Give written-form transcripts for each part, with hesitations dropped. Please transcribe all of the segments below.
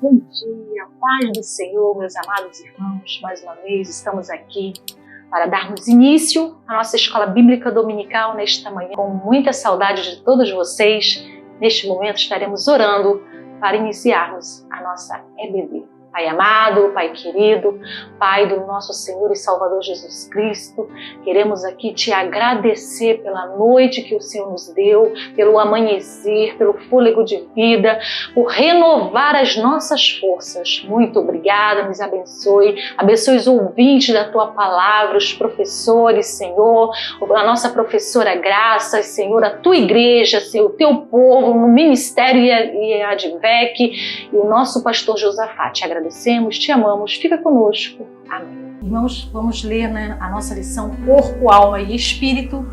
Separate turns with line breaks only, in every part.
Bom dia, paz do Senhor, meus amados irmãos. Mais uma vez estamos aqui para darmos início à nossa escola bíblica dominical nesta manhã. Com muita saudade de todos vocês, neste momento estaremos orando para iniciarmos a nossa EBD. Pai amado, Pai querido, Pai do nosso Senhor e Salvador Jesus Cristo, queremos aqui te agradecer pela noite que o Senhor nos deu, pelo amanhecer, pelo fôlego de vida, por renovar as nossas forças. Muito obrigada, nos abençoe os ouvintes da Tua Palavra, os professores, Senhor, a nossa professora Graça, Senhor, a Tua igreja, Senhor, o Teu povo, no ministério e a ADVEC, e o nosso pastor Josafá. Te agradecemos, te amamos, fica conosco. Amém. Irmãos, vamos ler a nossa lição Corpo, Alma e Espírito,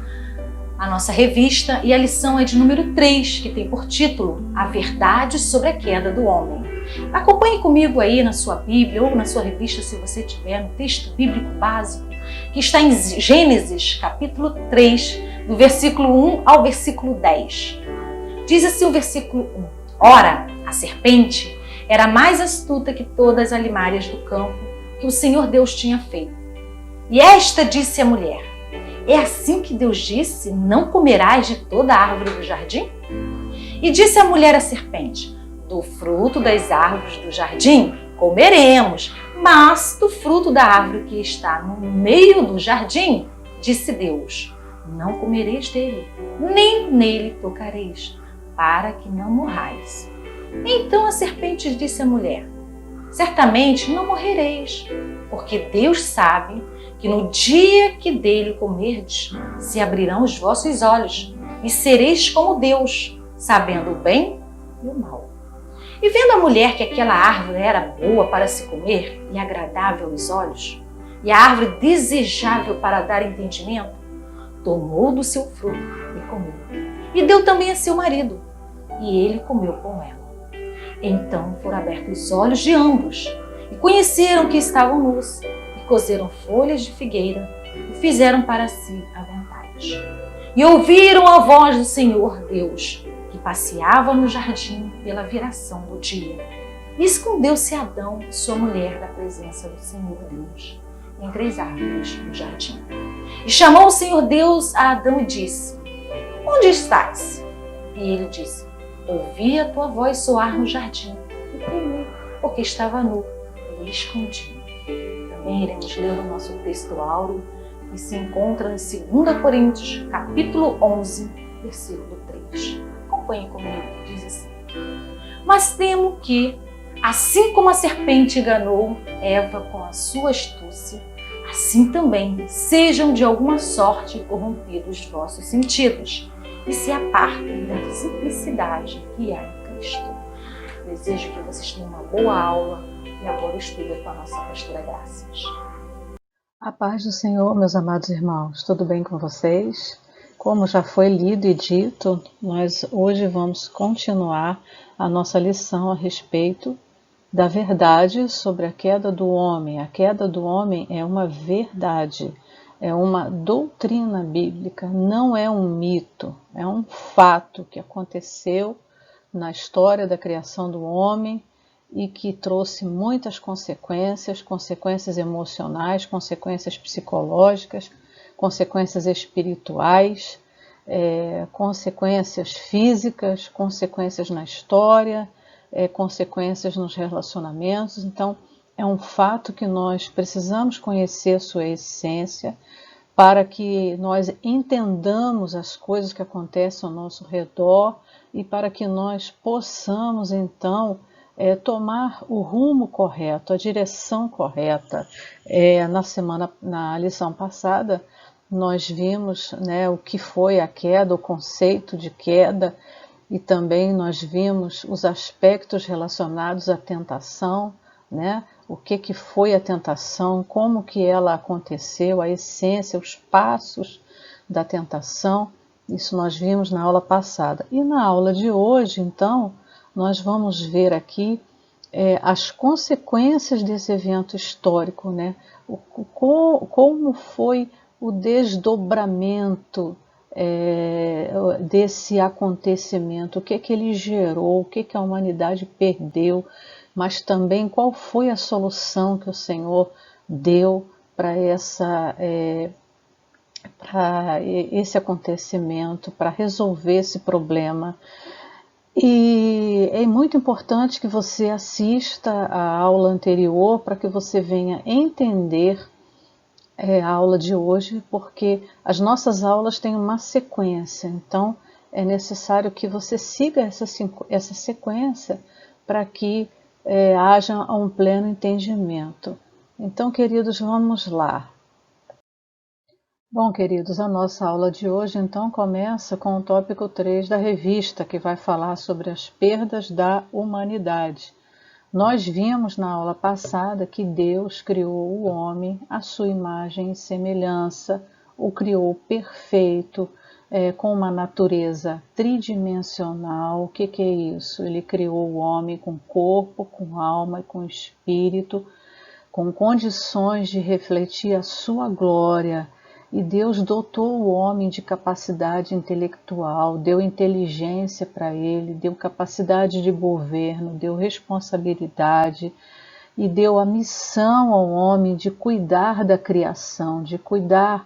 a nossa revista, e a lição é de número 3, que tem por título A Verdade sobre a Queda do Homem. Acompanhe comigo aí na sua Bíblia ou na sua revista, se você tiver, no texto bíblico básico, que está em Gênesis, capítulo 3, do versículo 1 ao versículo 10. Diz assim o versículo 1. Ora, a serpente era mais astuta que todas as alimárias do campo que o Senhor Deus tinha feito. E esta disse à mulher: é assim que Deus disse, não comerás de toda a árvore do jardim? E disse a mulher à serpente: do fruto das árvores do jardim comeremos, mas do fruto da árvore que está no meio do jardim, disse Deus, não comereis dele, nem nele tocareis, para que não morrais. Então a serpente disse à mulher: certamente não morrereis, porque Deus sabe que no dia que dele comerdes, se abrirão os vossos olhos, e sereis como Deus, sabendo o bem e o mal. E vendo a mulher que aquela árvore era boa para se comer e agradável aos olhos, e a árvore desejável para dar entendimento, tomou do seu fruto e comeu. E deu também a seu marido, e ele comeu com ela. Então foram abertos os olhos de ambos, e conheceram que estavam nus, e cozeram folhas de figueira, e fizeram para si aventais. E ouviram a voz do Senhor Deus, que passeava no jardim pela viração do dia. E escondeu-se Adão e sua mulher da presença do Senhor Deus, entre as árvores do jardim. E chamou o Senhor Deus a Adão e disse: onde estás? E ele disse: ouvi a tua voz soar no jardim e temi, porque estava nu e me escondi. Também iremos ler o nosso texto áureo, que se encontra em 2 Coríntios, capítulo 11, versículo 3. Acompanhe comigo, diz assim: mas temo que, assim como a serpente enganou Eva com a sua astúcia, assim também sejam de alguma sorte corrompidos os vossos sentidos, e se apartem da simplicidade que há em Cristo. Desejo que vocês tenham uma boa aula e agora estuda com a nossa pastora Graças.
A paz do Senhor, meus amados irmãos, tudo bem com vocês? Como já foi lido e dito, nós hoje vamos continuar a nossa lição a respeito da verdade sobre a queda do homem. A queda do homem é uma verdade. É uma doutrina bíblica, não é um mito, é um fato que aconteceu na história da criação do homem e que trouxe muitas consequências, consequências emocionais, consequências psicológicas, consequências espirituais, consequências físicas, consequências na história, consequências nos relacionamentos. Então, é um fato que nós precisamos conhecer sua essência para que nós entendamos as coisas que acontecem ao nosso redor e para que nós possamos, então, tomar o rumo correto, a direção correta. Na lição passada, nós vimos, o que foi a queda, o conceito de queda, e também nós vimos os aspectos relacionados à tentação, o que foi a tentação, como que ela aconteceu, a essência, os passos da tentação. Isso nós vimos na aula passada. E na aula de hoje, então, nós vamos ver aqui as consequências desse evento histórico, como foi o desdobramento desse acontecimento, o que ele gerou, o que a humanidade perdeu, mas também qual foi a solução que o Senhor deu para esse acontecimento, para resolver esse problema. E é muito importante que você assista a aula anterior para que você venha entender a aula de hoje, porque as nossas aulas têm uma sequência, então é necessário que você siga essa sequência para que haja um pleno entendimento. Então, queridos, vamos lá. Bom, queridos, a nossa aula de hoje então começa com o tópico 3 da revista, que vai falar sobre as perdas da humanidade. Nós vimos na aula passada que Deus criou o homem à sua imagem e semelhança, o criou perfeito, com uma natureza tridimensional. O que é isso? Ele criou o homem com corpo, com alma e com espírito, com condições de refletir a sua glória. E Deus dotou o homem de capacidade intelectual, deu inteligência para ele, deu capacidade de governo, deu responsabilidade e deu a missão ao homem de cuidar da criação, de cuidar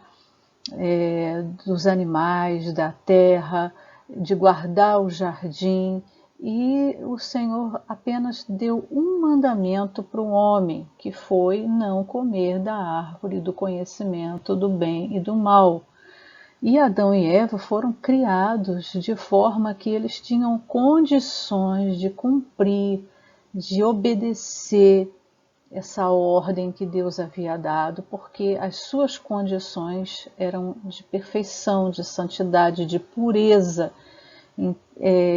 dos animais, da terra, de guardar o jardim. E o Senhor apenas deu um mandamento para o homem, que foi não comer da árvore do conhecimento do bem e do mal. E Adão e Eva foram criados de forma que eles tinham condições de cumprir, de obedecer essa ordem que Deus havia dado, porque as suas condições eram de perfeição, de santidade, de pureza,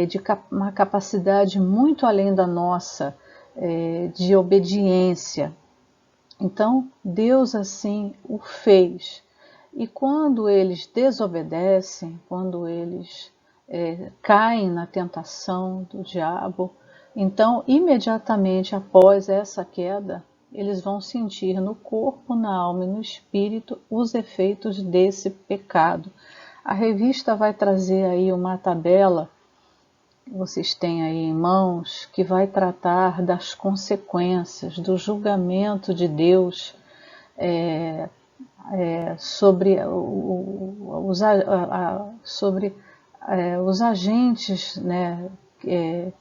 de uma capacidade muito além da nossa, de obediência. Então, Deus assim o fez. E quando eles desobedecem, quando eles caem na tentação do diabo, então, imediatamente após essa queda, eles vão sentir no corpo, na alma e no espírito os efeitos desse pecado. A revista vai trazer aí uma tabela, que vocês têm aí em mãos, que vai tratar das consequências, do julgamento de Deus sobre os agentes, né,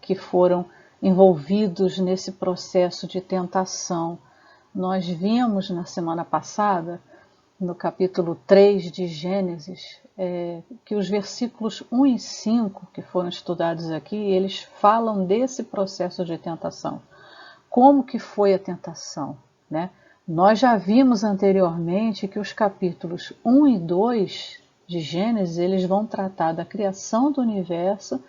que foram envolvidos nesse processo de tentação. Nós vimos na semana passada, no capítulo 3 de Gênesis, que os versículos 1 e 5 que foram estudados aqui, eles falam desse processo de tentação. Como que foi a tentação, né? Nós já vimos anteriormente que os capítulos 1 e 2 de Gênesis, eles vão tratar da criação do universo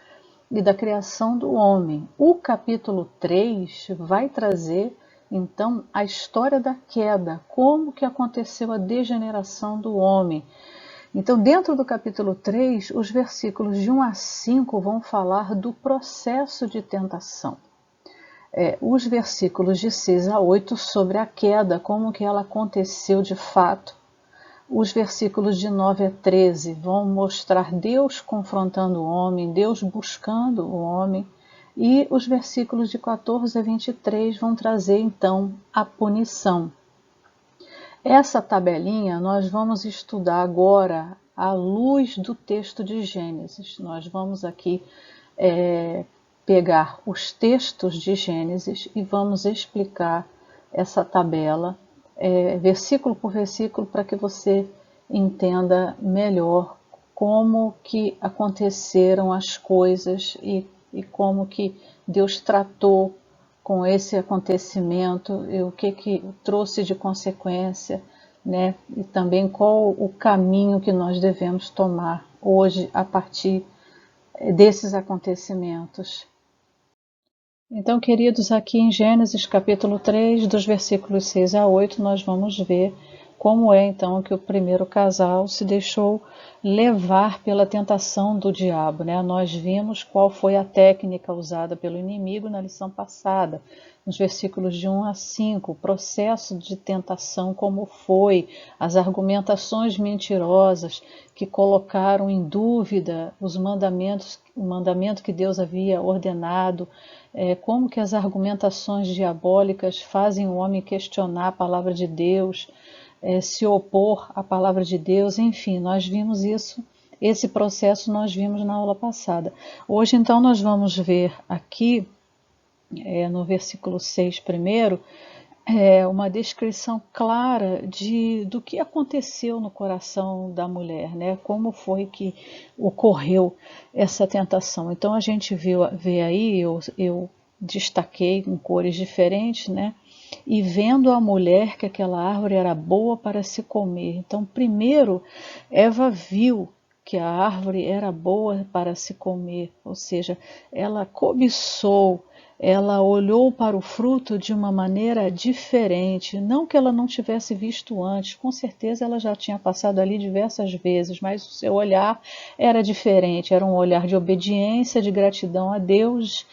e da criação do homem. O capítulo 3 vai trazer, então, a história da queda, como que aconteceu a degeneração do homem. Então, dentro do capítulo 3, os versículos de 1 a 5 vão falar do processo de tentação. Os versículos de 6 a 8 sobre a queda, como que ela aconteceu de fato. Os versículos de 9 a 13 vão mostrar Deus confrontando o homem, Deus buscando o homem. E os versículos de 14 a 23 vão trazer, então, a punição. Essa tabelinha nós vamos estudar agora à luz do texto de Gênesis. Nós vamos aqui pegar os textos de Gênesis e vamos explicar essa tabela versículo por versículo, para que você entenda melhor como que aconteceram as coisas e como que Deus tratou com esse acontecimento e o que trouxe de consequência, né? E também qual o caminho que nós devemos tomar hoje a partir desses acontecimentos. Então, queridos, aqui em Gênesis capítulo 3, dos versículos 6 a 8, nós vamos ver como então que o primeiro casal se deixou levar pela tentação do diabo, né? Nós vimos qual foi a técnica usada pelo inimigo na lição passada, nos versículos de 1 a 5, o processo de tentação como foi, as argumentações mentirosas que colocaram em dúvida os mandamentos o mandamento que Deus havia ordenado, como que as argumentações diabólicas fazem o homem questionar a palavra de Deus, se opor à palavra de Deus, enfim, nós vimos isso, esse processo nós vimos na aula passada. Hoje, então, nós vamos ver aqui, no versículo 6 primeiro, uma descrição clara do que aconteceu no coração da mulher, né? Como foi que ocorreu essa tentação. Então a gente vê aí, eu destaquei com cores diferentes, né? E vendo a mulher que aquela árvore era boa para se comer. Então primeiro Eva viu que a árvore era boa para se comer, ou seja, ela cobiçou, ela olhou para o fruto de uma maneira diferente, não que ela não tivesse visto antes, com certeza ela já tinha passado ali diversas vezes, mas o seu olhar era diferente, era um olhar de obediência, de gratidão a Deus,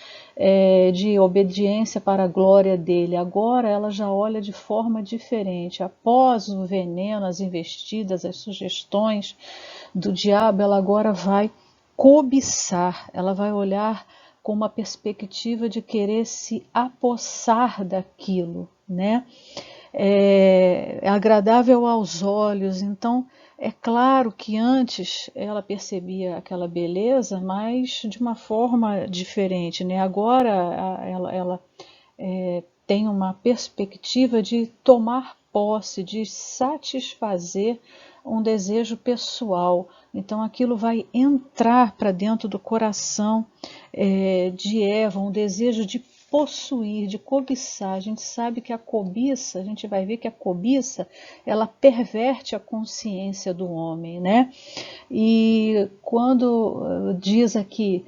de obediência para a glória dele. Agora ela já olha de forma diferente, após o veneno, as investidas, as sugestões do diabo, ela agora vai cobiçar, ela vai olhar com uma perspectiva de querer se apossar daquilo, né? É agradável aos olhos, então é claro que antes ela percebia aquela beleza, mas de uma forma diferente, né? Agora ela tem uma perspectiva de tomar posse, de satisfazer um desejo pessoal. Então aquilo vai entrar para dentro do coração de Eva, um desejo de possuir, de cobiçar. A gente sabe que a cobiça, a gente vai ver que a cobiça, ela perverte a consciência do homem, né? E quando diz aqui,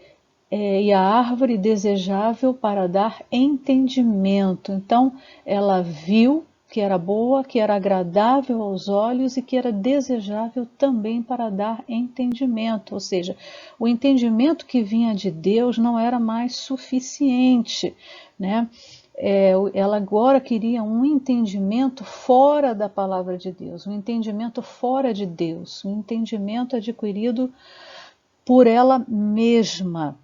e a árvore desejável para dar entendimento. Então ela viu que era boa, que era agradável aos olhos e que era desejável também para dar entendimento, ou seja, o entendimento que vinha de Deus não era mais suficiente, né? Ela agora queria um entendimento fora da palavra de Deus, um entendimento fora de Deus, um entendimento adquirido por ela mesma.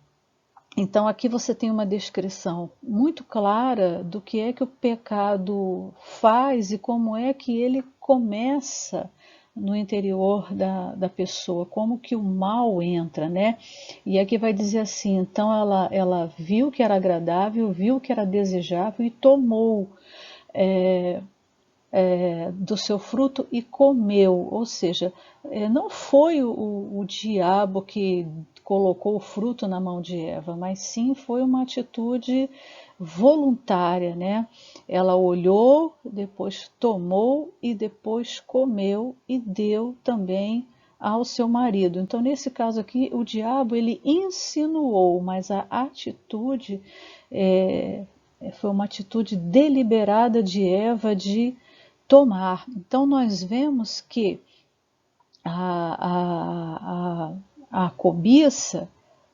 Então aqui você tem uma descrição muito clara do que é que o pecado faz e como é que ele começa no interior da pessoa, como que o mal entra, né? E aqui vai dizer assim, então ela viu que era agradável, viu que era desejável e tomou do seu fruto e comeu, ou seja, não foi o diabo que colocou o fruto na mão de Eva, mas sim foi uma atitude voluntária, né? Ela olhou, depois tomou e depois comeu e deu também ao seu marido. Então, nesse caso aqui, o diabo ele insinuou, mas a atitude foi uma atitude deliberada de Eva de tomar. Então nós vemos que a cobiça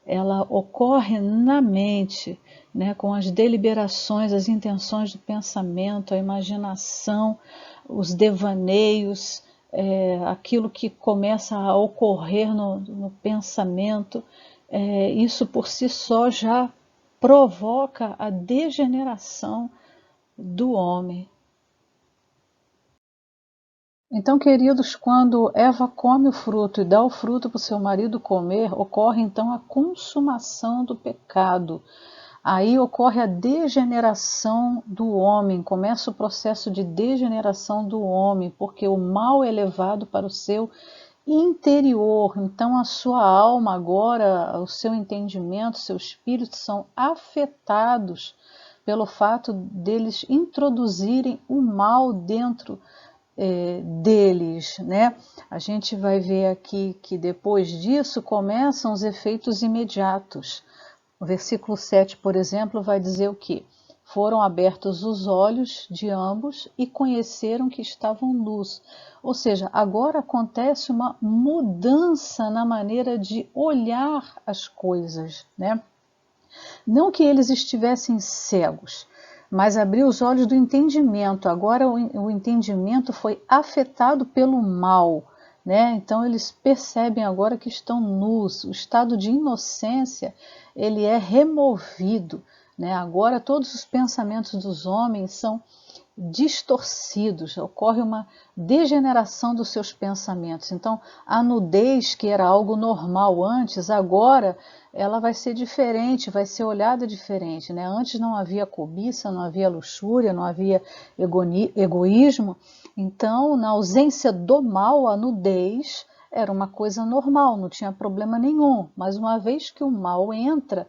ela ocorre na mente, né, com as deliberações, as intenções do pensamento, a imaginação, os devaneios, aquilo que começa a ocorrer no pensamento, isso por si só já provoca a degeneração do homem. Então, queridos, quando Eva come o fruto e dá o fruto para o seu marido comer, ocorre então a consumação do pecado. Aí ocorre a degeneração do homem, começa o processo de degeneração do homem, porque o mal é levado para o seu interior. Então a sua alma agora, o seu entendimento, seu espírito são afetados pelo fato deles introduzirem o mal dentro deles, né? A gente vai ver aqui que depois disso começam os efeitos imediatos. O versículo 7, por exemplo, vai dizer o quê? Foram abertos os olhos de ambos e conheceram que estavam nus. Ou seja, agora acontece uma mudança na maneira de olhar as coisas, né? Não que eles estivessem cegos, mas abriu os olhos do entendimento. Agora o entendimento foi afetado pelo mal. né? Então eles percebem agora que estão nus. O estado de inocência, ele é removido, né? Agora todos os pensamentos dos homens são distorcidos, ocorre uma degeneração dos seus pensamentos. Então, a nudez, que era algo normal antes, agora ela vai ser diferente, vai ser olhada diferente, né? Antes não havia cobiça, não havia luxúria, não havia egoísmo. Então, na ausência do mal, a nudez era uma coisa normal, não tinha problema nenhum. Mas uma vez que o mal entra,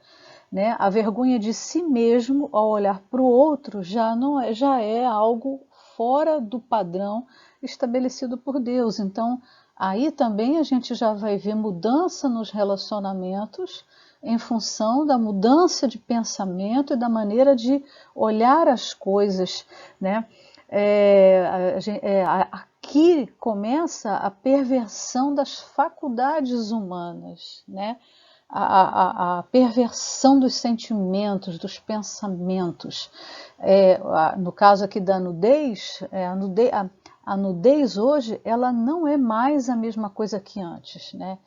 né, a vergonha de si mesmo ao olhar para o outro já é algo fora do padrão estabelecido por Deus. Então, aí também a gente já vai ver mudança nos relacionamentos em função da mudança de pensamento e da maneira de olhar as coisas, né? Aqui começa a perversão das faculdades humanas, né? A perversão dos sentimentos, dos pensamentos. No caso aqui da nudez, a nudez hoje ela não é mais a mesma coisa que antes, né?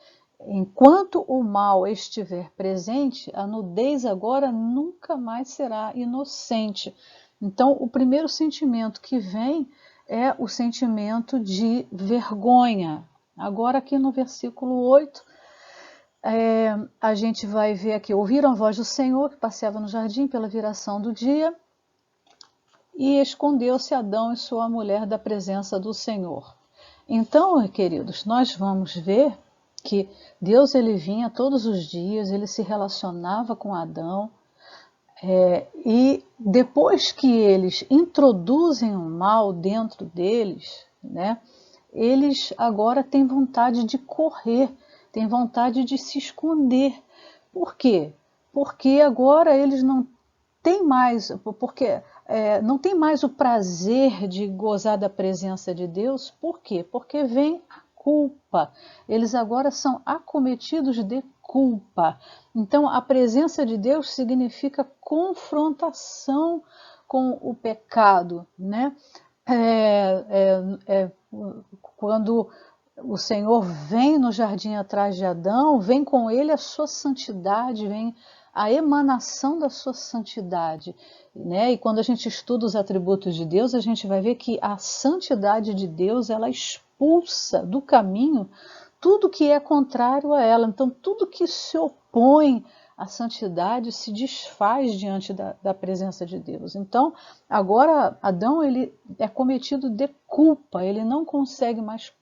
Enquanto o mal estiver presente, a nudez agora nunca mais será inocente. Então, o primeiro sentimento que vem é o sentimento de vergonha. Agora, aqui no versículo 8, a gente vai ver aqui: ouviram a voz do Senhor que passeava no jardim pela viração do dia, e escondeu-se Adão e sua mulher da presença do Senhor. Então, queridos, nós vamos ver que Deus ele vinha todos os dias, ele se relacionava com Adão, e depois que eles introduzem o mal dentro deles, né, eles agora têm vontade de correr, têm vontade de se esconder. Por quê? Porque agora eles não têm mais, não tem mais o prazer de gozar da presença de Deus. Por quê? Porque vem a culpa. Eles agora são acometidos de culpa. Então, a presença de Deus significa confrontação com o pecado, né? Quando o Senhor vem no jardim atrás de Adão, vem com ele a sua santidade, vem a emanação da sua santidade, né? E quando a gente estuda os atributos de Deus, a gente vai ver que a santidade de Deus, ela expulsa do caminho tudo que é contrário a ela. Então, tudo que se opõe à santidade se desfaz diante da presença de Deus. Então, agora Adão ele é cometido de culpa, ele não consegue mais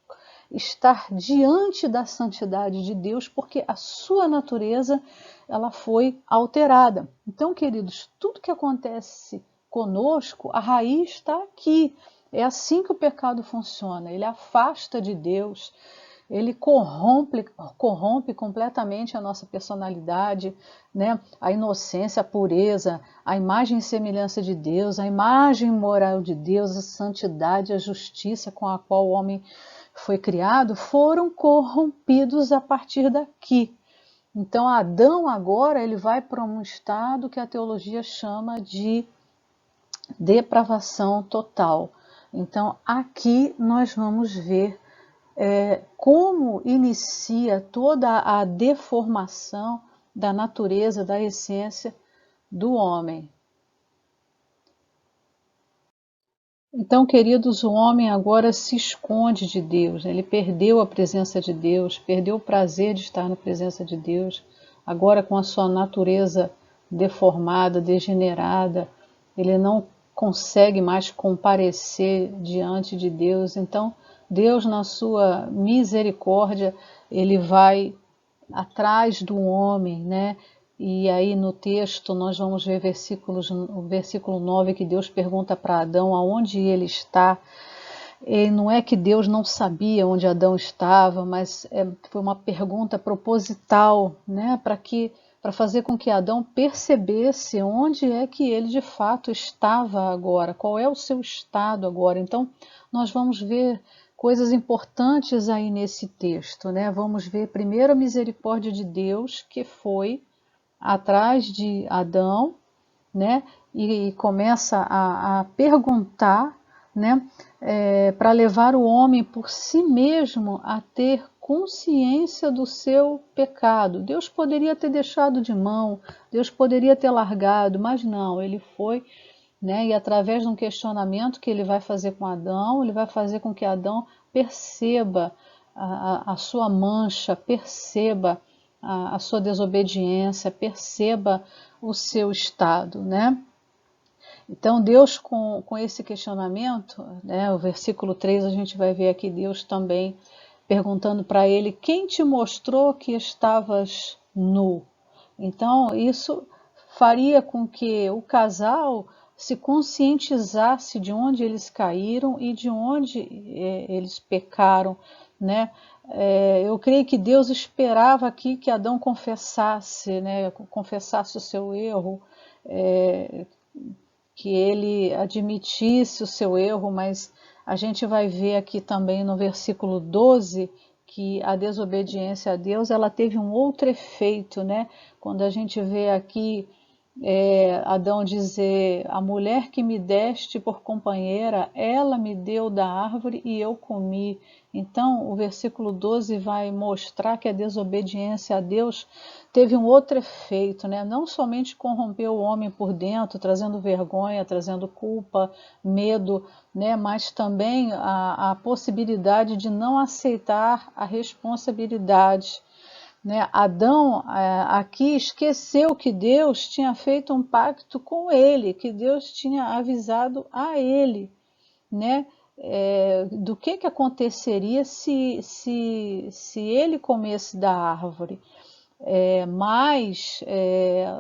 estar diante da santidade de Deus, porque a sua natureza ela foi alterada. Então, queridos, tudo que acontece conosco, a raiz está aqui. É assim que o pecado funciona. Ele afasta de Deus, ele corrompe completamente a nossa personalidade, né? A inocência, a pureza, a imagem e semelhança de Deus, a imagem moral de Deus, a santidade, a justiça com a qual o homem foi criado, foram corrompidos a partir daqui. Então, Adão agora ele vai para um estado que a teologia chama de depravação total. Então, aqui nós vamos ver como inicia toda a deformação da natureza, da essência do homem. Então, queridos, o homem agora se esconde de Deus, ele perdeu a presença de Deus, perdeu o prazer de estar na presença de Deus, agora com a sua natureza deformada, degenerada, ele não consegue mais comparecer diante de Deus. Então, Deus, na sua misericórdia, ele vai atrás do homem, né? E aí no texto nós vamos ver o versículo 9, que Deus pergunta para Adão aonde ele está. E não é que Deus não sabia onde Adão estava, mas foi uma pergunta proposital, né? Para fazer com que Adão percebesse onde é que ele de fato estava agora, qual é o seu estado agora. Então, nós vamos ver coisas importantes aí nesse texto, né? Vamos ver primeiro a misericórdia de Deus, que foi atrás de Adão, né? E começa a perguntar né, para levar o homem por si mesmo a ter consciência do seu pecado. Deus poderia ter deixado de mão, Deus poderia ter largado, mas não, ele foi, né, e através de um questionamento que ele vai fazer com Adão, ele vai fazer com que Adão perceba a sua mancha, perceba a sua desobediência, perceba o seu estado, né? Então, Deus, com esse questionamento, né, o versículo 3, a gente vai ver aqui Deus também perguntando para ele: quem te mostrou que estavas nu? Então, isso faria com que o casal se conscientizasse de onde eles caíram e de onde eles pecaram, né? Eu creio que Deus esperava aqui que Adão confessasse, né, confessasse o seu erro, que ele admitisse o seu erro, mas a gente vai ver aqui também no versículo 12 que a desobediência a Deus ela teve um outro efeito, né? Quando a gente vê aqui Adão dizer: a mulher que me deste por companheira, ela me deu da árvore e eu comi. Então, o versículo 12 vai mostrar que a desobediência a Deus teve um outro efeito, né? Não somente corrompeu o homem por dentro, trazendo vergonha, trazendo culpa, medo, né? Mas também a possibilidade de não aceitar a responsabilidade, né? Adão aqui esqueceu que Deus tinha feito um pacto com ele, que Deus tinha avisado a ele, né? Do que aconteceria se ele comesse da árvore. Mas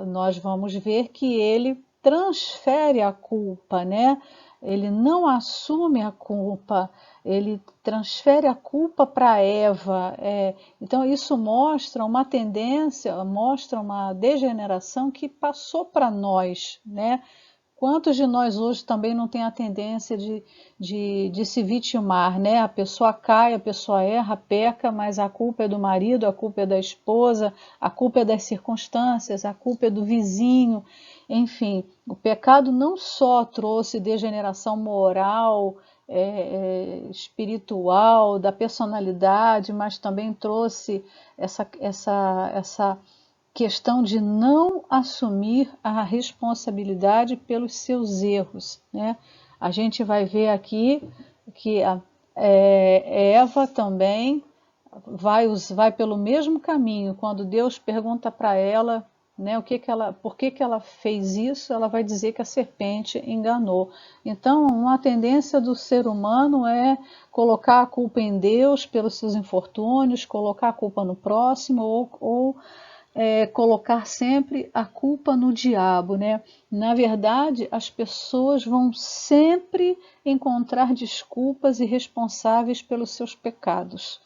nós vamos ver que ele transfere a culpa, né? Ele não assume a culpa, ele transfere a culpa para Eva. Então isso mostra uma tendência, mostra uma degeneração que passou para nós, né? Quantos de nós hoje também não tem a tendência de se vitimar, né? A pessoa cai, a pessoa erra, peca, mas a culpa é do marido, a culpa é da esposa, a culpa é das circunstâncias, a culpa é do vizinho. Enfim, o pecado não só trouxe degeneração moral, espiritual, da personalidade, mas também trouxe essa questão de não assumir a responsabilidade pelos seus erros, né? A gente vai ver aqui que Eva também vai pelo mesmo caminho. Quando Deus pergunta para ela, né, por que ela fez isso, ela vai dizer que a serpente enganou. Então, uma tendência do ser humano é colocar a culpa em Deus pelos seus infortúnios, colocar a culpa no próximo ou colocar sempre a culpa no diabo, né? Na verdade, as pessoas vão sempre encontrar desculpas e responsáveis pelos seus pecados.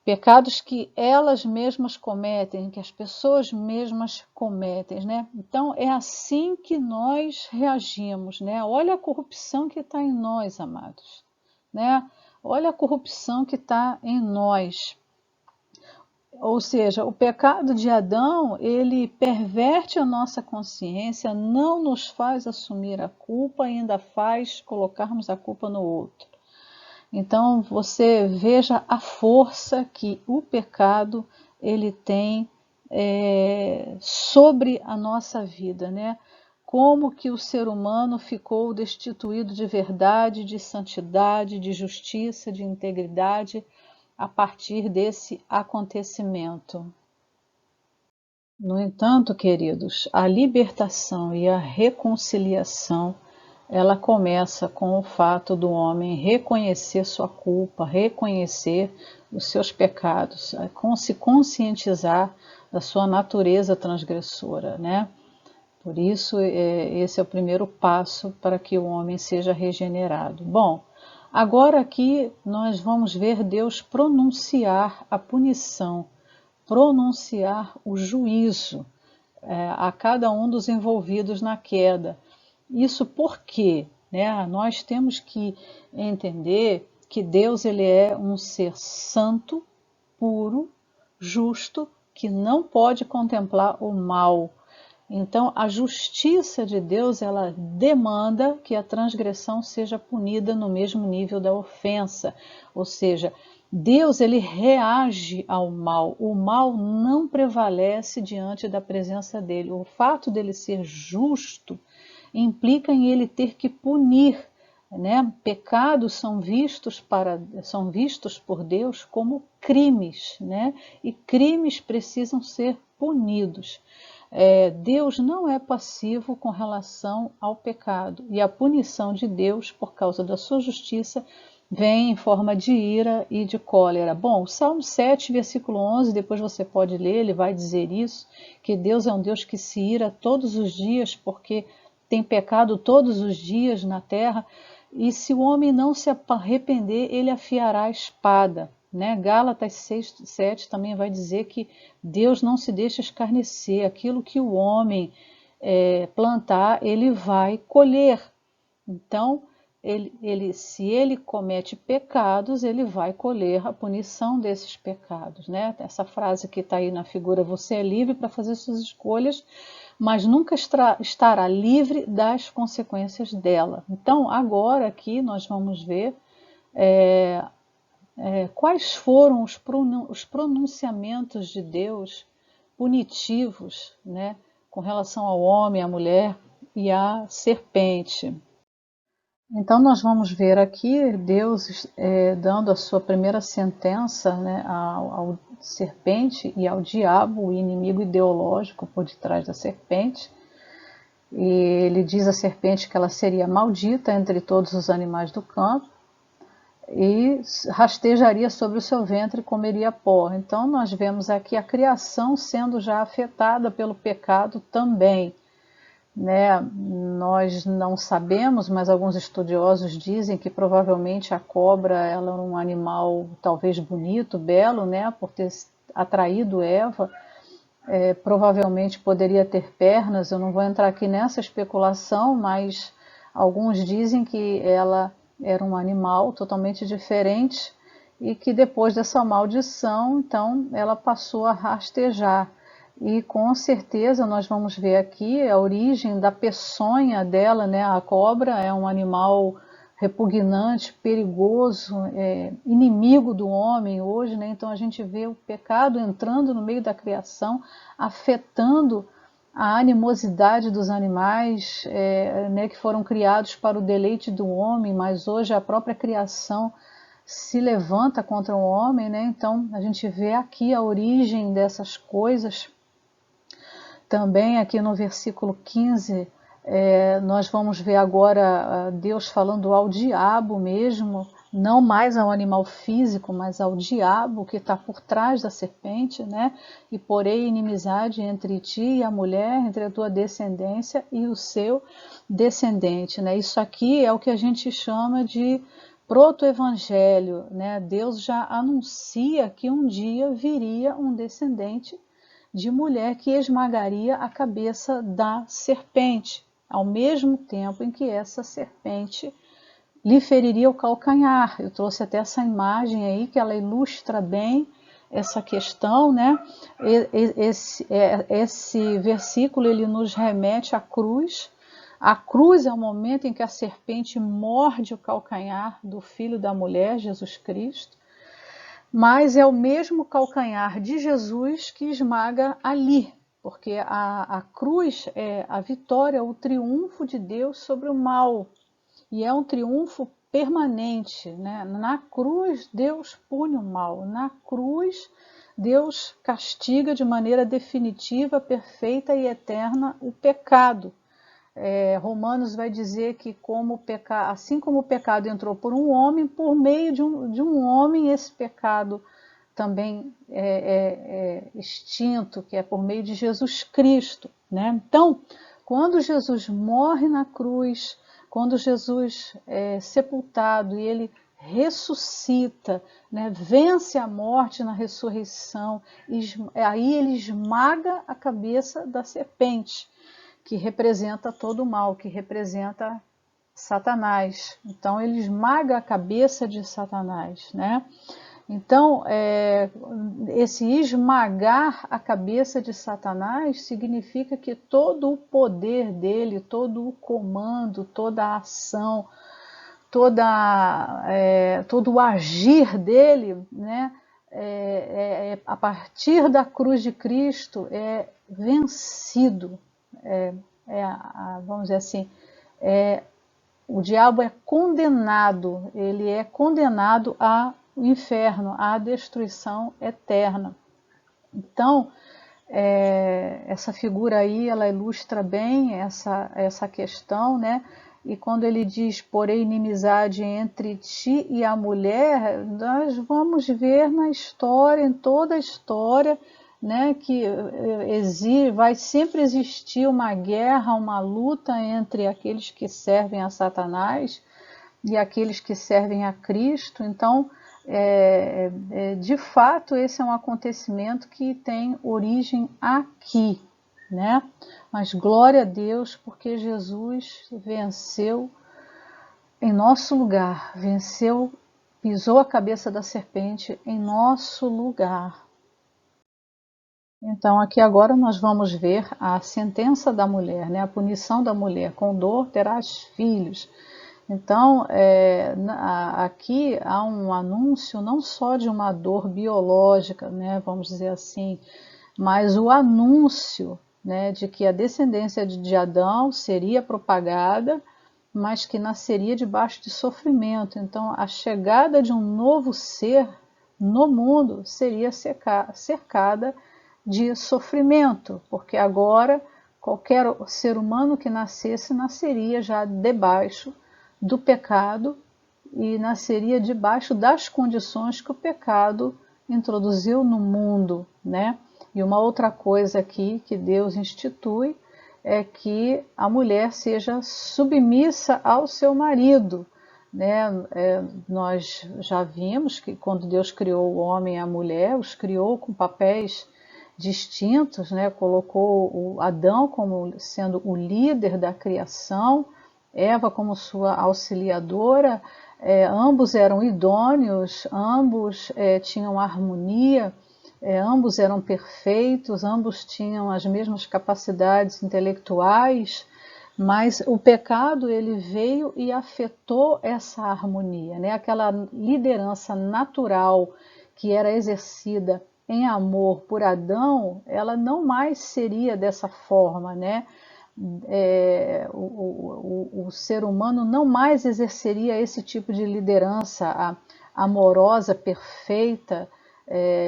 Pecados que elas mesmas cometem, que as pessoas mesmas cometem, né? Então é assim que nós reagimos, né? Olha a corrupção que está em nós, amados, né? Olha a corrupção que está em nós. Ou seja, o pecado de Adão, ele perverte a nossa consciência, não nos faz assumir a culpa, ainda faz colocarmos a culpa no outro. Então, você veja a força que o pecado ele tem sobre a nossa vida, né? Como que o ser humano ficou destituído de verdade, de santidade, de justiça, de integridade, a partir desse acontecimento. No entanto, queridos, a libertação e a reconciliação, ela começa com o fato do homem reconhecer sua culpa, reconhecer os seus pecados, se conscientizar da sua natureza transgressora, né? Por isso, esse é o primeiro passo para que o homem seja regenerado. Bom, agora aqui nós vamos ver Deus pronunciar a punição, pronunciar o juízo a cada um dos envolvidos na queda. Isso porque, né, nós temos que entender que Deus ele é um ser santo, puro, justo, que não pode contemplar o mal. Então, a justiça de Deus, ela demanda que a transgressão seja punida no mesmo nível da ofensa. Ou seja, Deus, ele reage ao mal. O mal não prevalece diante da presença dele. O fato dele ser justo implica em ele ter que punir, né? Pecados são vistos por Deus como crimes, né? E crimes precisam ser punidos. Deus não é passivo com relação ao pecado, e a punição de Deus, por causa da sua justiça, vem em forma de ira e de cólera. Bom, o Salmo 7, versículo 11, depois você pode ler, ele vai dizer isso, que Deus é um Deus que se ira todos os dias, porque tem pecado todos os dias na terra, e se o homem não se arrepender, ele afiará a espada. Né? Gálatas 6:7 também vai dizer que Deus não se deixa escarnecer. Aquilo que o homem plantar, ele vai colher. Então, se ele comete pecados, ele vai colher a punição desses pecados. Né? Essa frase que está aí na figura, você é livre para fazer suas escolhas, mas nunca estará livre das consequências dela. Então, agora aqui nós vamos ver quais foram os pronunciamentos de Deus punitivos, né, com relação ao homem, à mulher e à serpente. Então nós vamos ver aqui Deus dando a sua primeira sentença, né, ao serpente e ao diabo, o inimigo ideológico por detrás da serpente. E ele diz à serpente que ela seria maldita entre todos os animais do campo e rastejaria sobre o seu ventre e comeria pó. Então nós vemos aqui a criação sendo já afetada pelo pecado também. Né? Nós não sabemos, mas alguns estudiosos dizem que provavelmente a cobra ela era um animal talvez bonito, belo, né? Por ter atraído Eva. Provavelmente poderia ter pernas. Eu não vou entrar aqui nessa especulação, mas alguns dizem que ela era um animal totalmente diferente e que depois dessa maldição, então, ela passou a rastejar. E com certeza nós vamos ver aqui a origem da peçonha dela, né? A cobra é um animal repugnante, perigoso, inimigo do homem hoje, né? Então a gente vê o pecado entrando no meio da criação, afetando a animosidade dos animais, né, que foram criados para o deleite do homem, mas hoje a própria criação se levanta contra o homem, né? Então a gente vê aqui a origem dessas coisas. Também aqui no versículo 15, nós vamos ver agora Deus falando ao diabo mesmo, não mais ao animal físico, mas ao diabo que está por trás da serpente, né? E porei inimizade entre ti e a mulher, entre a tua descendência e o seu descendente, né? Isso aqui é o que a gente chama de proto-evangelho, né? Deus já anuncia que um dia viria um descendente de mulher que esmagaria a cabeça da serpente, ao mesmo tempo em que essa serpente lhe feriria o calcanhar. Eu trouxe até essa imagem aí que ela ilustra bem essa questão, né? Esse versículo ele nos remete à cruz. A cruz é o momento em que a serpente morde o calcanhar do Filho da mulher, Jesus Cristo. Mas é o mesmo calcanhar de Jesus que esmaga ali, porque a cruz é a vitória, o triunfo de Deus sobre o mal, e é um triunfo permanente, né? Na cruz Deus pune o mal, na cruz Deus castiga de maneira definitiva, perfeita e eterna o pecado. Romanos vai dizer que assim como o pecado entrou por um homem, por meio de um homem esse pecado também é extinto, que é por meio de Jesus Cristo, né? Então, quando Jesus morre na cruz, quando Jesus é sepultado e ele ressuscita, né, vence a morte na ressurreição, aí ele esmaga a cabeça da serpente, que representa todo o mal, que representa Satanás. Então ele esmaga a cabeça de Satanás, né? Então, esse esmagar a cabeça de Satanás significa que todo o poder dele, todo o comando, toda a ação, todo o agir dele, né, a partir da cruz de Cristo, é vencido. Vamos dizer assim, o diabo é condenado, ele é condenado ao inferno, à destruição eterna. Então, essa figura aí, ela ilustra bem essa questão, né? E quando ele diz, porém, inimizade entre ti e a mulher, nós vamos ver na história, em toda a história, né, que vai sempre existir uma guerra, uma luta entre aqueles que servem a Satanás e aqueles que servem a Cristo. Então, de fato, esse é um acontecimento que tem origem aqui, né? Mas glória a Deus, porque Jesus venceu em nosso lugar, venceu, pisou a cabeça da serpente em nosso lugar. Então, aqui agora nós vamos ver a sentença da mulher, né? A punição da mulher. Com dor terás filhos. Então, aqui há um anúncio não só de uma dor biológica, né? Vamos dizer assim, mas o anúncio, né, de que a descendência de Adão seria propagada, mas que nasceria debaixo de sofrimento. Então, a chegada de um novo ser no mundo seria cercada de sofrimento, porque agora qualquer ser humano que nascesse, nasceria já debaixo do pecado e nasceria debaixo das condições que o pecado introduziu no mundo, né? E uma outra coisa aqui que Deus institui é que a mulher seja submissa ao seu marido, né? Nós já vimos que quando Deus criou o homem e a mulher, os criou com papéis distintos, né? Colocou o Adão como sendo o líder da criação, Eva como sua auxiliadora, ambos eram idôneos, ambos tinham harmonia, ambos eram perfeitos, ambos tinham as mesmas capacidades intelectuais, mas o pecado ele veio e afetou essa harmonia, né? Aquela liderança natural que era exercida em amor por Adão, ela não mais seria dessa forma, né? O ser humano não mais exerceria esse tipo de liderança amorosa, perfeita,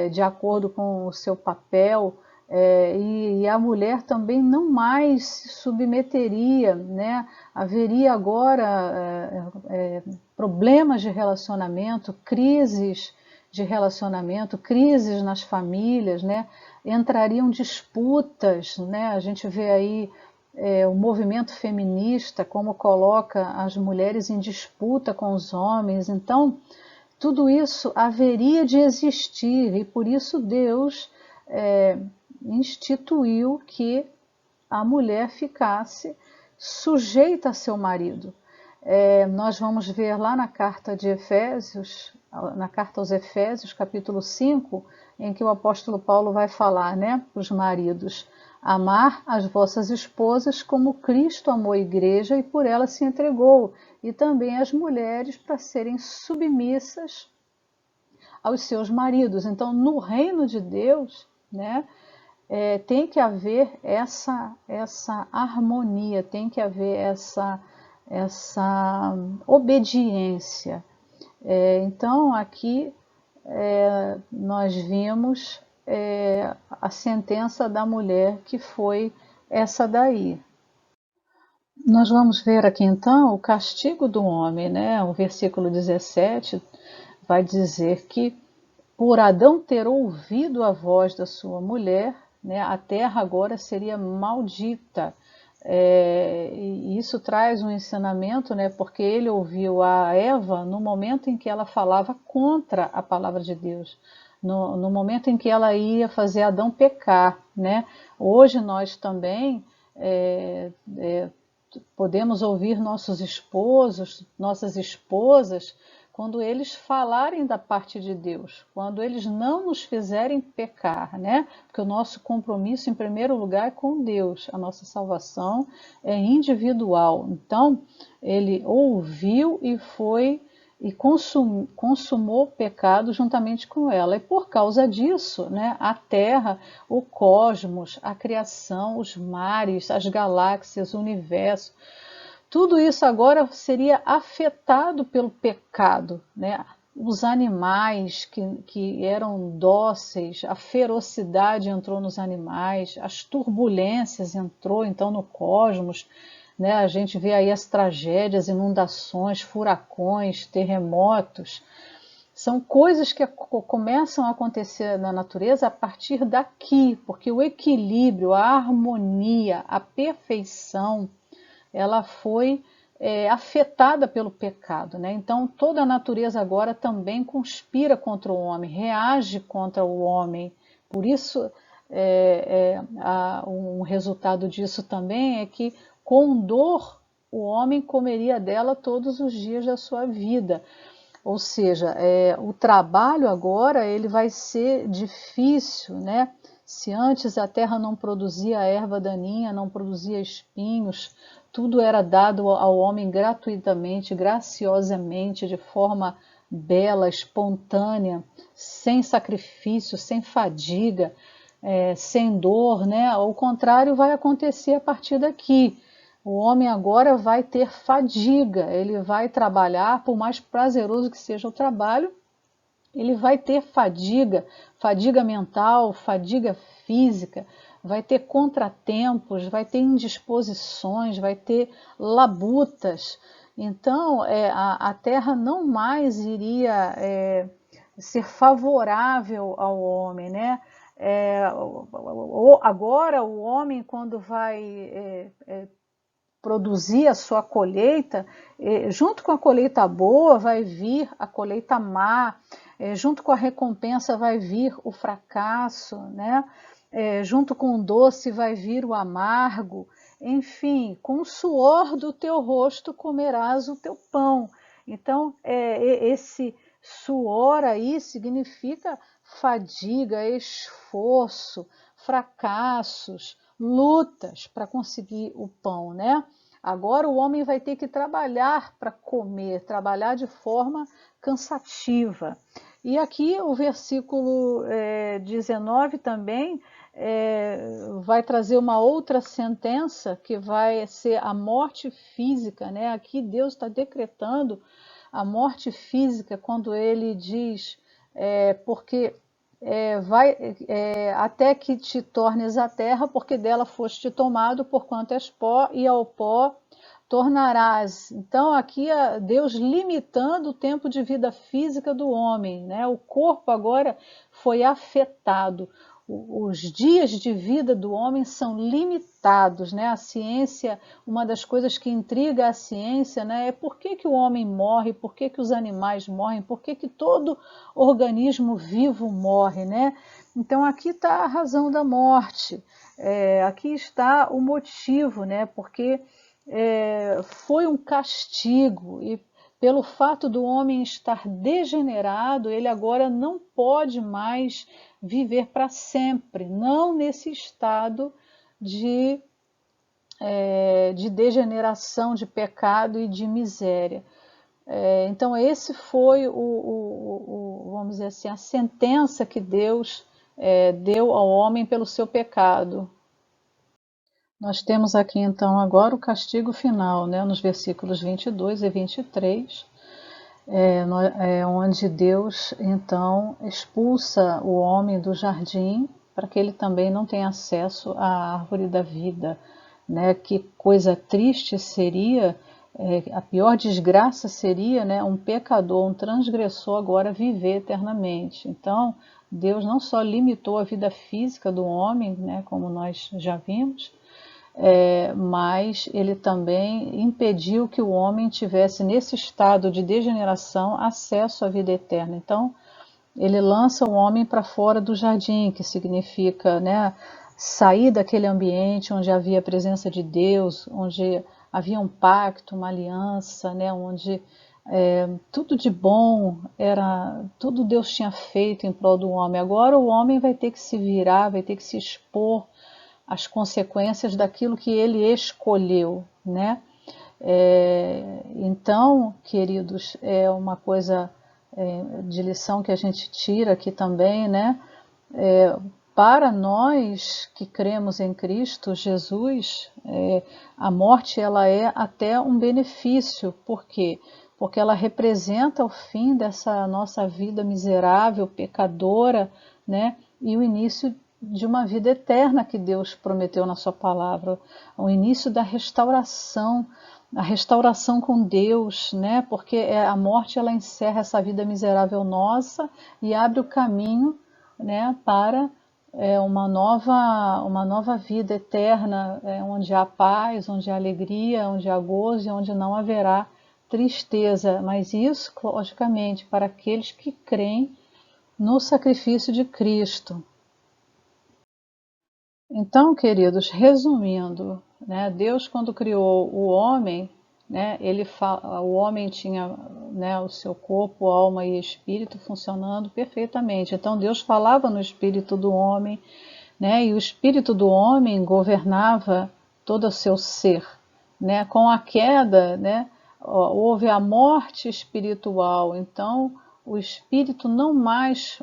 de acordo com o seu papel, e a mulher também não mais se submeteria, né? Haveria agora problemas de relacionamento, crises de relacionamento, crises nas famílias, né? Entrariam disputas, né? A gente vê aí o movimento feminista, como coloca as mulheres em disputa com os homens. Então, tudo isso haveria de existir e por isso Deus instituiu que a mulher ficasse sujeita a seu marido. Nós vamos ver lá na carta de Efésios, na carta aos Efésios, capítulo 5, em que o apóstolo Paulo vai falar, né, para os maridos: amar as vossas esposas como Cristo amou a igreja e por ela se entregou, e também as mulheres para serem submissas aos seus maridos. Então, no reino de Deus, né, tem que haver essa harmonia, tem que haver essa obediência. Então, aqui nós vimos a sentença da mulher, que foi essa daí. Nós vamos ver aqui então o castigo do homem, né? O versículo 17 vai dizer que por Adão ter ouvido a voz da sua mulher, né, a terra agora seria maldita. E isso traz um ensinamento, né, porque ele ouviu a Eva no momento em que ela falava contra a palavra de Deus, no momento em que ela ia fazer Adão pecar, né? Hoje nós também podemos ouvir nossos esposos, nossas esposas, quando eles falarem da parte de Deus, quando eles não nos fizerem pecar, né? Porque o nosso compromisso, em primeiro lugar, é com Deus. A nossa salvação é individual. Então, ele ouviu e foi e consumou o pecado juntamente com ela. E por causa disso, né, a Terra, o cosmos, a criação, os mares, as galáxias, o universo, tudo isso agora seria afetado pelo pecado, né? Os animais que eram dóceis, a ferocidade entrou nos animais, as turbulências entrou então no cosmos, né? A gente vê aí as tragédias, inundações, furacões, terremotos. São coisas que começam a acontecer na natureza a partir daqui, porque o equilíbrio, a harmonia, a perfeição, ela foi afetada pelo pecado, né? Então toda a natureza agora também conspira contra o homem, reage contra o homem. Por isso, um resultado disso também é que com dor o homem comeria dela todos os dias da sua vida. Ou seja, o trabalho agora ele vai ser difícil, né? Se antes a terra não produzia erva daninha, não produzia espinhos, tudo era dado ao homem gratuitamente, graciosamente, de forma bela, espontânea, sem sacrifício, sem fadiga, sem dor, né? Ao contrário, vai acontecer a partir daqui. O homem agora vai ter fadiga, ele vai trabalhar, por mais prazeroso que seja o trabalho, ele vai ter fadiga, fadiga mental, fadiga física, vai ter contratempos, vai ter indisposições, vai ter labutas. Então, a Terra não mais iria ser favorável ao homem, né? Agora, o homem, quando vai produzir a sua colheita, junto com a colheita boa vai vir a colheita má, junto com a recompensa vai vir o fracasso, né? Junto com o doce vai vir o amargo, enfim, com o suor do teu rosto comerás o teu pão. Então, esse suor aí significa fadiga, esforço, fracassos, lutas para conseguir o pão, né? Agora o homem vai ter que trabalhar para comer, trabalhar de forma cansativa. E aqui o versículo 19 também vai trazer uma outra sentença que vai ser a morte física, né? Aqui Deus está decretando a morte física quando ele diz, porque até que te tornes a terra, porque dela foste tomado, porquanto és pó, e ao pó tornarás. Então aqui Deus limitando o tempo de vida física do homem, né? O corpo agora foi afetado. Os dias de vida do homem são limitados, né? A ciência, uma das coisas que intriga a ciência, né, é por que o homem morre, por que os animais morrem, por que todo organismo vivo morre, né? Então aqui está a razão da morte, aqui está o motivo, né? Porque foi um castigo e pelo fato do homem estar degenerado, ele agora não pode mais viver para sempre, não nesse estado de degeneração, de pecado e de miséria. Então esse foi vamos dizer assim, a sentença que Deus deu ao homem pelo seu pecado. Nós temos aqui então agora o castigo final, né, nos versículos 22 e 23, onde Deus então expulsa o homem do jardim para que ele também não tenha acesso à árvore da vida, né? Que coisa triste seria, a pior desgraça seria, né, um pecador, um transgressor agora viver eternamente. Então Deus não só limitou a vida física do homem, né, como nós já vimos, mas ele também impediu que o homem tivesse nesse estado de degeneração acesso à vida eterna. Então ele lança o homem para fora do jardim, que significa, né, sair daquele ambiente onde havia a presença de Deus, onde havia um pacto, uma aliança, né, onde tudo de bom, tudo Deus tinha feito em prol do homem. Agora o homem vai ter que se virar, vai ter que se expor às consequências daquilo que ele escolheu, né? Então, queridos, é uma coisa de lição que a gente tira aqui também, né? Para nós que cremos em Cristo Jesus, a morte ela é até um benefício. Por quê? Porque ela representa o fim dessa nossa vida miserável, pecadora, né? E o início de uma vida eterna que Deus prometeu na sua palavra, o início da restauração, a restauração com Deus, né? Porque a morte ela encerra essa vida miserável nossa e abre o caminho, né, para uma nova vida eterna, onde há paz, onde há alegria, onde há gozo e onde não haverá tristeza. Mas isso, logicamente, para aqueles que creem no sacrifício de Cristo. Então, queridos, resumindo, né, Deus quando criou o homem, né, o homem tinha, né, o seu corpo, alma e espírito funcionando perfeitamente. Então Deus falava no espírito do homem, né, e o espírito do homem governava todo o seu ser, né. Com a queda, né, houve a morte espiritual. Então o espírito não mais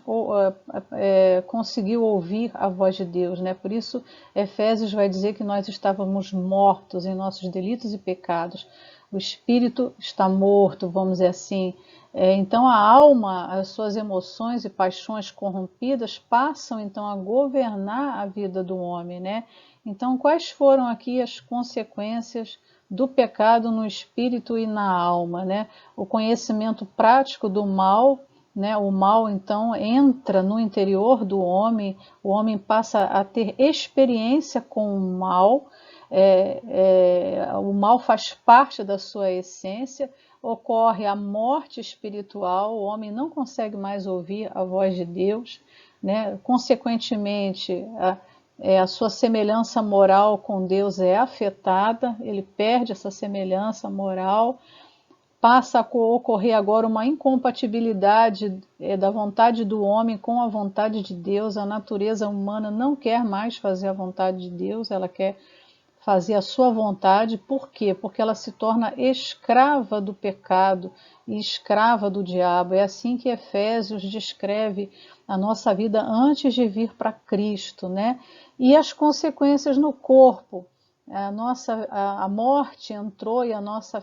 conseguiu ouvir a voz de Deus, né? Por isso Efésios vai dizer que nós estávamos mortos em nossos delitos e pecados. O espírito está morto, vamos dizer assim. Então a alma, as suas emoções e paixões corrompidas passam então a governar a vida do homem, né? Então quais foram aqui as consequências do pecado no espírito e na alma, né? O conhecimento prático do mal, né? O mal então entra no interior do homem, o homem passa a ter experiência com o mal, o mal faz parte da sua essência, ocorre a morte espiritual, o homem não consegue mais ouvir a voz de Deus, né? Consequentemente, a sua semelhança moral com Deus é afetada, ele perde essa semelhança moral, passa a ocorrer agora uma incompatibilidade da vontade do homem com a vontade de Deus. A natureza humana não quer mais fazer a vontade de Deus, ela quer fazer a sua vontade. Por quê? Porque ela se torna escrava do pecado e escrava do diabo. É assim que Efésios descreve a nossa vida antes de vir para Cristo, né? E as consequências no corpo. A morte entrou e a nossa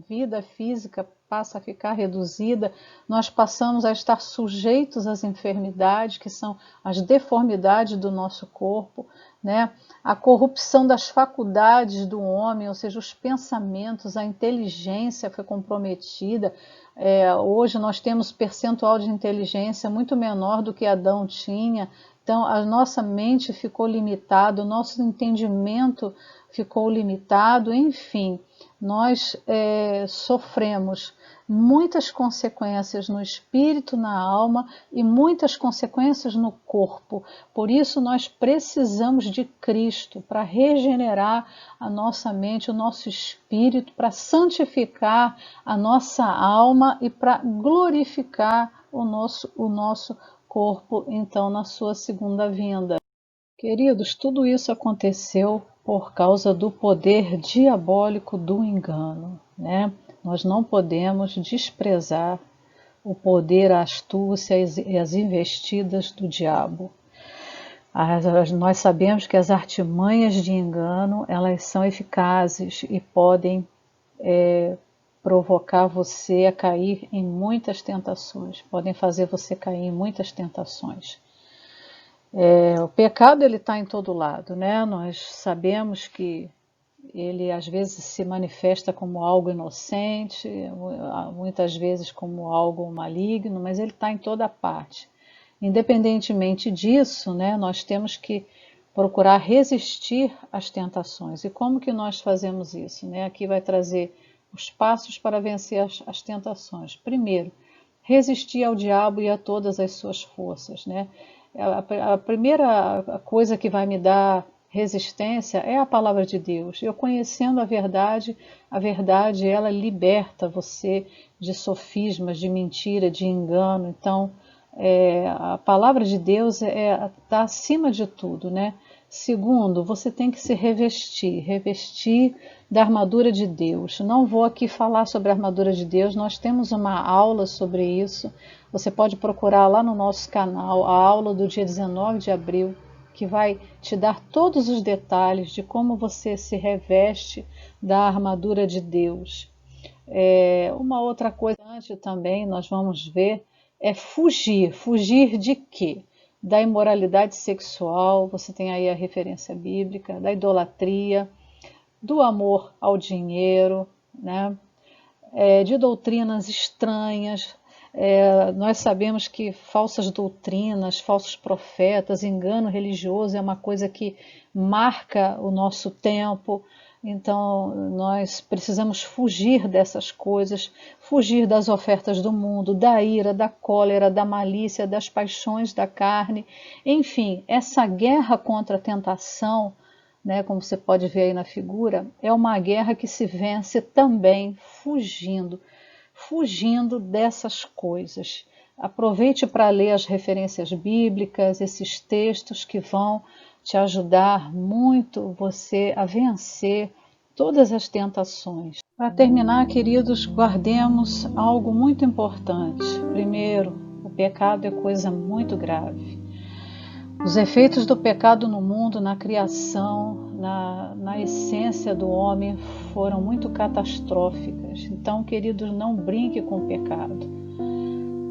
vida física passa a ficar reduzida, nós passamos a estar sujeitos às enfermidades, que são as deformidades do nosso corpo, né? A corrupção das faculdades do homem, ou seja, os pensamentos, a inteligência foi comprometida. Hoje nós temos percentual de inteligência muito menor do que Adão tinha, então a nossa mente ficou limitada, o nosso entendimento ficou limitado, enfim, nós sofremos muitas consequências no espírito, na alma e muitas consequências no corpo. Por isso nós precisamos de Cristo para regenerar a nossa mente, o nosso espírito, para santificar a nossa alma e para glorificar o nosso corpo, então, na sua segunda vinda. Queridos, tudo isso aconteceu por causa do poder diabólico do engano, né? Nós não podemos desprezar o poder, a astúcia e as investidas do diabo. Nós sabemos que as artimanhas de engano, elas são eficazes e podem provocar você a cair em muitas tentações, podem fazer você cair em muitas tentações. O pecado ele está em todo lado, né? Nós sabemos que ele às vezes se manifesta como algo inocente, muitas vezes como algo maligno, mas ele está em toda parte. Independentemente disso, né, nós temos que procurar resistir às tentações. E como que nós fazemos isso, né? Aqui vai trazer os passos para vencer as tentações. Primeiro, resistir ao diabo e a todas as suas forças, né? A primeira coisa que vai me dar resistência é a palavra de Deus. Eu conhecendo a verdade ela liberta você de sofismas, de mentira, de engano. Então, a palavra de Deus está acima de tudo, né? Segundo, você tem que se revestir da armadura de Deus. Não vou aqui falar sobre a armadura de Deus, nós temos uma aula sobre isso. Você pode procurar lá no nosso canal a aula do dia 19 de abril, que vai te dar todos os detalhes de como você se reveste da armadura de Deus. Uma outra coisa também nós vamos ver é fugir. Fugir de quê? Da imoralidade sexual, você tem aí a referência bíblica, da idolatria, do amor ao dinheiro, né? De doutrinas estranhas. Nós sabemos que falsas doutrinas, falsos profetas, engano religioso é uma coisa que marca o nosso tempo. Então, nós precisamos fugir dessas coisas, fugir das ofertas do mundo, da ira, da cólera, da malícia, das paixões da carne. Enfim, essa guerra contra a tentação, né, como você pode ver aí na figura, é uma guerra que se vence também fugindo dessas coisas. Aproveite para ler as referências bíblicas, esses textos que vão te ajudar muito você a vencer todas as tentações. Para terminar, queridos, guardemos algo muito importante. Primeiro, o pecado é coisa muito grave. Os efeitos do pecado no mundo, na criação, na essência do homem foram muito catastróficas. Então, queridos, não brinque com o pecado.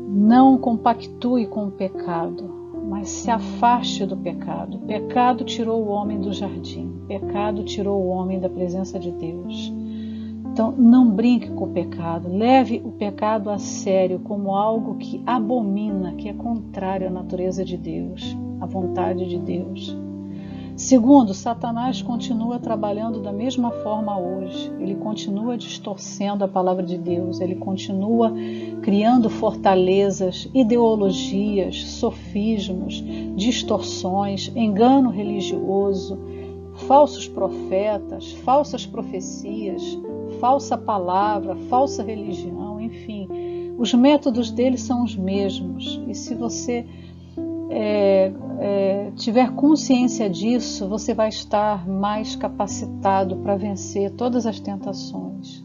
Não compactue com o pecado, mas se afaste do pecado. O pecado tirou o homem do jardim. O pecado tirou o homem da presença de Deus. Então, não brinque com o pecado. Leve o pecado a sério como algo que abomina, que é contrário à natureza de Deus, à vontade de Deus. Segundo, Satanás continua trabalhando da mesma forma hoje. Ele continua distorcendo a palavra de Deus. Ele continua criando fortalezas, ideologias, sofismos, distorções, engano religioso, falsos profetas, falsas profecias, falsa palavra, falsa religião, enfim. Os métodos dele são os mesmos. E se você tiver consciência disso, você vai estar mais capacitado para vencer todas as tentações.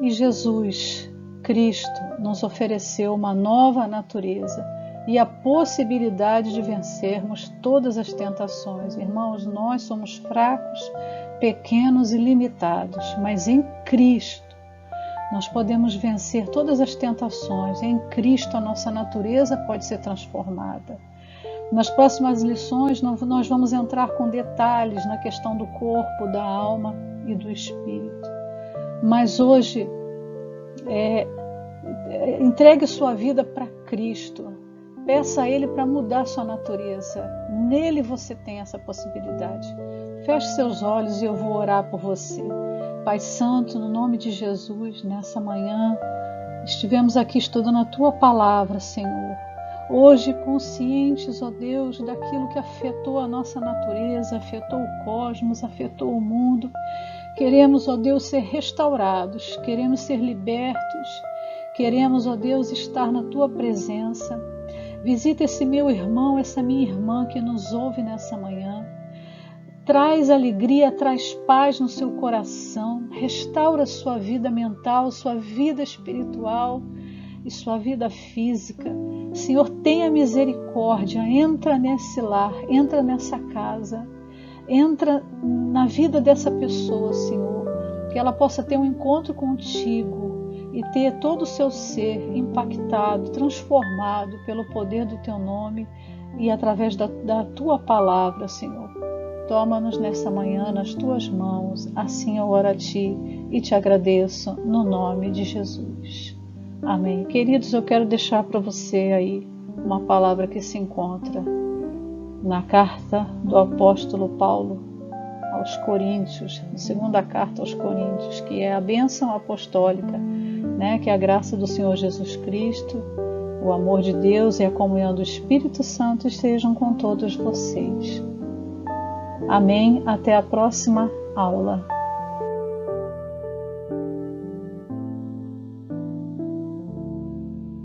E Jesus, Cristo, nos ofereceu uma nova natureza e a possibilidade de vencermos todas as tentações. Irmãos, nós somos fracos, pequenos e limitados, mas em Cristo nós podemos vencer todas as tentações. Em Cristo a nossa natureza pode ser transformada. Nas próximas lições nós vamos entrar com detalhes na questão do corpo, da alma e do espírito. Mas hoje, entregue sua vida para Cristo. Peça a Ele para mudar sua natureza. Nele você tem essa possibilidade. Feche seus olhos e eu vou orar por você. Pai Santo, no nome de Jesus, nessa manhã, estivemos aqui estudando a Tua palavra, Senhor. Hoje, conscientes, ó Deus, daquilo que afetou a nossa natureza, afetou o cosmos, afetou o mundo, queremos, ó Deus, ser restaurados, queremos ser libertos, queremos, ó Deus, estar na Tua presença. Visita esse meu irmão, essa minha irmã que nos ouve nessa manhã. Traz alegria, traz paz no seu coração, restaura sua vida mental, sua vida espiritual e sua vida física. Senhor, tenha misericórdia, entra nesse lar, entra nessa casa, entra na vida dessa pessoa, Senhor, que ela possa ter um encontro contigo e ter todo o seu ser impactado, transformado pelo poder do Teu nome e através da Tua palavra, Senhor. Toma-nos nessa manhã nas Tuas mãos, assim eu oro a Ti e Te agradeço no nome de Jesus. Amém. Queridos, eu quero deixar para você aí uma palavra que se encontra na carta do apóstolo Paulo aos Coríntios, na segunda carta aos Coríntios, que é a bênção apostólica, né? Que a graça do Senhor Jesus Cristo, o amor de Deus e a comunhão do Espírito Santo estejam com todos vocês. Amém. Até a próxima aula.